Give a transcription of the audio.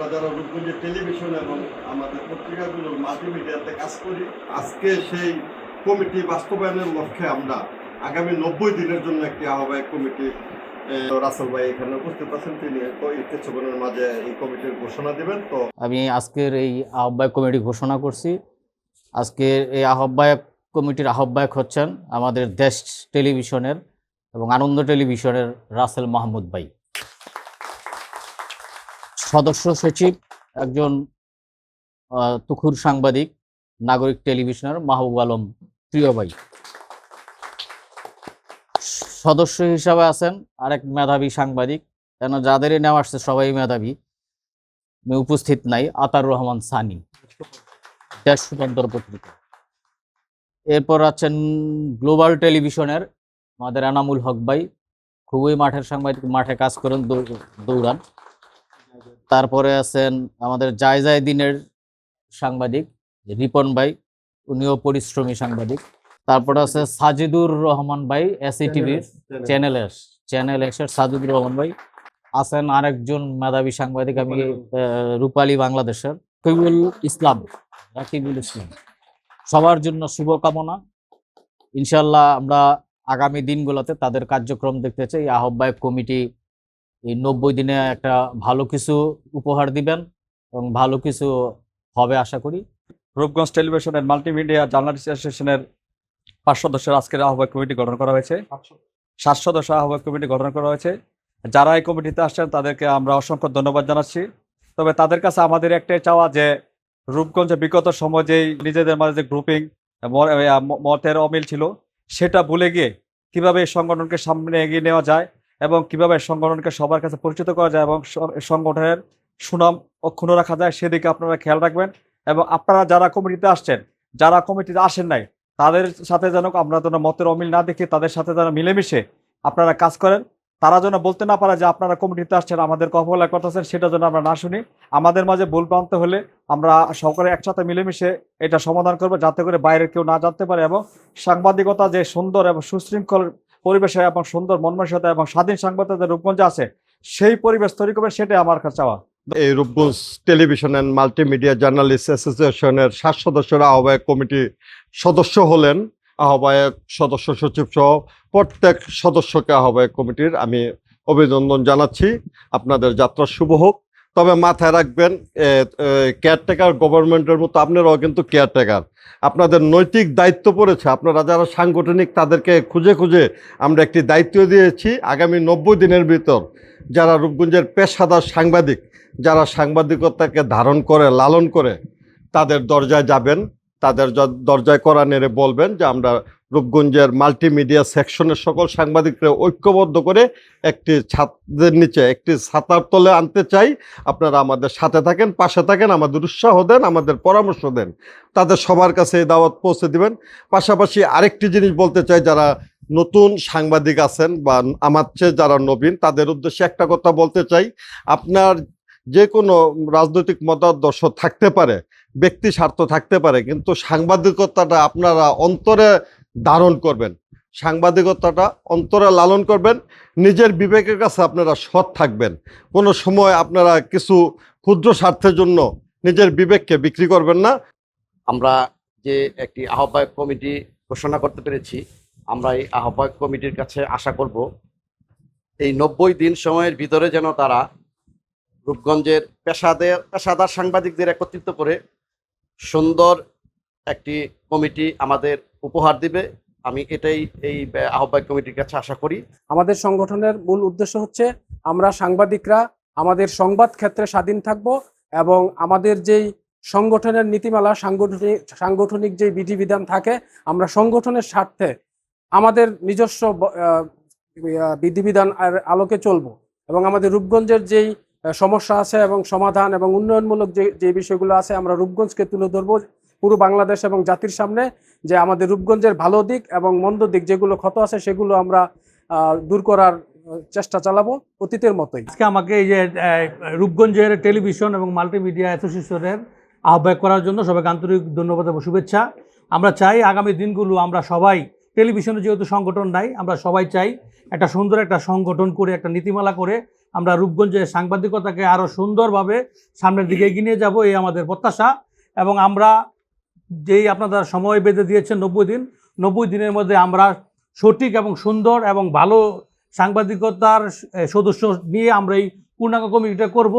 আমরা যারা রূপগঞ্জের টেলিভিশন এবং আমাদের পত্রিকাগুলোর মাল্টিমিডিয়াতে কাজ করি, আজকে সেই কমিটি বাস্তবায়নের লক্ষ্যে আমরা আগামী 90 দিনের জন্য একটি আহ্বায়ক কমিটি, রাসেল ভাই এখানে উপস্থিত আছেন, তিনি কিছুক্ষণের মাঝে এই কমিটির ঘোষণা দিবেন। তো আমি আজকের এই আহ্বায়ক কমিটি ঘোষণা করছি। আজকের এই আহ্বায়ক কমিটির আহ্বায়ক হচ্ছেন আমাদের দেশ টেলিভিশনের এবং আনন্দ টেলিভিশনের রাসেল মাহমুদ ভাই। সদস্য সচিব একজন তুখুর সাংবাদিক, নাগরিক টেলিভিশনের মাহবুব আলম প্রিয় ভাই। সদস্য হিসাবে আছেন আরেক মেধাবী সাংবাদিক, কেন যাদেরই নেওয়া আসছে সবাই মেধাবী, উপস্থিত নাই, আতার রহমান সানি, দেশ স্বতন্ত্র পত্রিকা। এরপর আছেন গ্লোবাল টেলিভিশনের আমাদের এনামুল হক ভাই, খুবই মাঠের সাংবাদিক, মাঠে কাজ করেন, দৌড়ান। তারপরে আছেন আমাদের জায়দিনের সাংবাদিক রিপন ভাই, উনিও পরিশ্রমী সাংবাদিক। তারপরে আছে সাজিদুর রহমান ভাই, এসিটিভির চ্যানেল এক্সের সাজিদুর রহমান ভাই। আছেন আরেকজন মেধাবী সাংবাদিক, আমি রূপালী বাংলাদেশের রাকিবুল ইসলাম। সবার জন্য শুভকামনা। ইনশাল্লাহ আমরা আগামী দিনগুলোতে তাদের কার্যক্রম দেখতে চাই। আহ্বায়ক কমিটি এই 90 দিনে একটা ভালো কিছু উপহার দিবেন এবং ভালো কিছু হবে আশা করি। রূপগঞ্জ টেলিভিশনের মাল্টিমিডিয়া জার্নালিস্ট অ্যাসোসিয়েশনের 5 সদস্যের আজকের আহ্বায়ক কমিটি গঠন করা হয়েছে। 7 সদস্য আহ্বায়ক কমিটি গঠন করা হয়েছে। যারা এই কমিটিতে আসছেন তাদেরকে আমরা অসংখ্য ধন্যবাদ জানাচ্ছি। তবে তাদের কাছে আমাদের একটাই চাওয়া যে রূপগঞ্জে বিগত সময় যেই নিজেদের মাঝে যে গ্রুপিং মতের অমিল ছিল, সেটা ভুলে গিয়ে কিভাবে এই সংগঠনকে সামনে এগিয়ে নেওয়া যায় এবং কিভাবে সংগঠনকে সবার কাছে পরিচিত করা যায় এবং সংগঠনের সুনাম অক্ষুণ্ণ রাখা যায়, সেদিকে আপনারা খেয়াল রাখবেন। এবং আপনারা যারা কমিটিতে আসছেন, যারা কমিটিতে আসেন নাই, তাদের সাথে যেন আমরা যেন মতের অমিল না দেখি, তাদের সাথে যেন মিলেমিশে আপনারা কাজ করেন। তারা যেন বলতে না পারে যে আপনারা কমিটিতে আসছেন, আমাদেরকে অবহেলা করতেছেন, সেটা যেন আমরা না শুনি। আমাদের মাঝে ভুল প্রান্ত হলে আমরা সকলে একসাথে মিলেমিশে এটা সমাধান করবো, যাতে করে বাইরের কেউ না জানতে পারে। এবং সাংবাদিকতা যে সুন্দর এবং সুশৃঙ্খল পরিবেশে এবং সুন্দর মনমানসিকতা এবং স্বাধীন সাংবাদিকতা রূপগঞ্জে আছে, সেই পরিবেশ তৈরি করবেন, সেটাই আমার কাছে চাওয়া। এই Rupganj television and multimedia journalist অ্যাসোসিয়েশনের 7 সদস্যের আহ্বায়ক কমিটি সদস্য হলেন। আহ্বায়ক, সদস্য সচিব সহ প্রত্যেক সদস্যকে আহ্বায়ক কমিটির আমি অভিনন্দন জানাচ্ছি। আপনাদের যাত্রা শুভ হোক। তবে মাথায় রাখবেন, কেয়ারটেকার গভর্নমেন্টের মতো আপনারাও কিন্তু কেয়ারটেকার। আপনাদের নৈতিক দায়িত্ব পড়েছে। আপনারা যারা সাংগঠনিক, তাদেরকে খুঁজে খুঁজে আমরা একটি দায়িত্ব দিয়েছি। আগামী 90 দিনের ভিতর যারা রূপগঞ্জের পেশাদার সাংবাদিক, যারা সাংবাদিকতাকে ধারণ করে, লালন করে, তাদের দরজায় যাবেন, তাদের দরজায় কড়া নেড়ে বলবেন যে আমরা রূপগঞ্জের মাল্টিমিডিয়া সেকশনের সকল সাংবাদিকরা ঐক্যবদ্ধ করে একটি ছাদের নিচে, একটি ছাতার তলে আনতে চাই। আপনারা আমাদের সাথে থাকেন, পাশে থাকেন, আমাদের উৎসাহ দেন, আমাদের পরামর্শ দেন। তাদের সবার কাছে এই দাওয়াত পৌঁছে দিবেন। পাশাপাশি আরেকটি জিনিস বলতে চাই, যারা নতুন সাংবাদিক আছেন বা আমার চেয়ে যারা নবীন, তাদের উদ্দেশ্যে একটা কথা বলতে চাই। আপনার যে কোনো রাজনৈতিক মতাদর্শ থাকতে পারে, ব্যক্তি স্বার্থ থাকতে পারে, কিন্তু সাংবাদিকতাটা আপনারা অন্তরে ধারণ করবেন, সাংবাদিকতাটা অন্তরে লালন করবেন। নিজের বিবেকের কাছে আপনারা সৎ থাকবেন। কোনো সময় আপনারা কিছু ক্ষুদ্র স্বার্থের জন্য নিজের বিবেককে বিক্রি করবেন না। আমরা যে একটি আহ্বায়ক কমিটি ঘোষণা করতে পেরেছি, আমরা এই আহ্বায়ক কমিটির কাছে আশা করব এই 90 দিন সময়ের ভিতরে যেন তারা রূপগঞ্জের পেশাদার সাংবাদিকদের একত্রিত করে সুন্দর একটি কমিটি আমাদের উপহার দিবে। আমি এটাই এই আহ্বায়ক কমিটির কাছে আশা করি। আমাদের সংগঠনের মূল উদ্দেশ্য হচ্ছে আমরা সাংবাদিকরা আমাদের সংবাদ ক্ষেত্রে স্বাধীন থাকব এবং আমাদের যেই সংগঠনের নীতিমালা, সাংগঠনিক যে বিধিবিধান থাকে, আমরা সংগঠনের স্বার্থে আমাদের নিজস্ব বিধিবিধান আলোকে চলব এবং আমাদের রূপগঞ্জের যেই সমস্যা আছে এবং সমাধান এবং উন্নয়নমূলক যে বিষয়গুলো আছে, আমরা রূপগঞ্জকে তুলে ধরবো পুরো বাংলাদেশ এবং জাতির সামনে, যে আমাদের রূপগঞ্জের ভালো দিক এবং মন্দ দিক যেগুলো ক্ষত আছে সেগুলো আমরা দূর করার চেষ্টা চালাবো অতীতের মতোই। আজকে আমাকে এই যে রূপগঞ্জের টেলিভিশন এবং মাল্টিমিডিয়া অ্যাসোসিয়েশনের আহ্বায়ক করার জন্য সবাইকে আন্তরিক ধন্যবাদ এবং শুভেচ্ছা। আমরা চাই আগামী দিনগুলো আমরা সবাই, টেলিভিশনে যেহেতু সংগঠন নাই, আমরা সবাই চাই একটা সুন্দর একটা সংগঠন করে, একটা নীতিমালা করে আমরা রূপগঞ্জের সাংবাদিকতাকে আরও সুন্দরভাবে সামনের দিকে এগিয়ে নিয়ে যাব, এই আমাদের প্রত্যাশা। এবং আমরা যেই আপনারা সময় বেঁধে দিয়েছেন 90 দিন, 90 দিনের মধ্যে আমরা সঠিক এবং সুন্দর এবং ভালো সাংবাদিকতার সদস্য নিয়ে আমরা এই পূর্ণাঙ্গ কমিটিটা করব।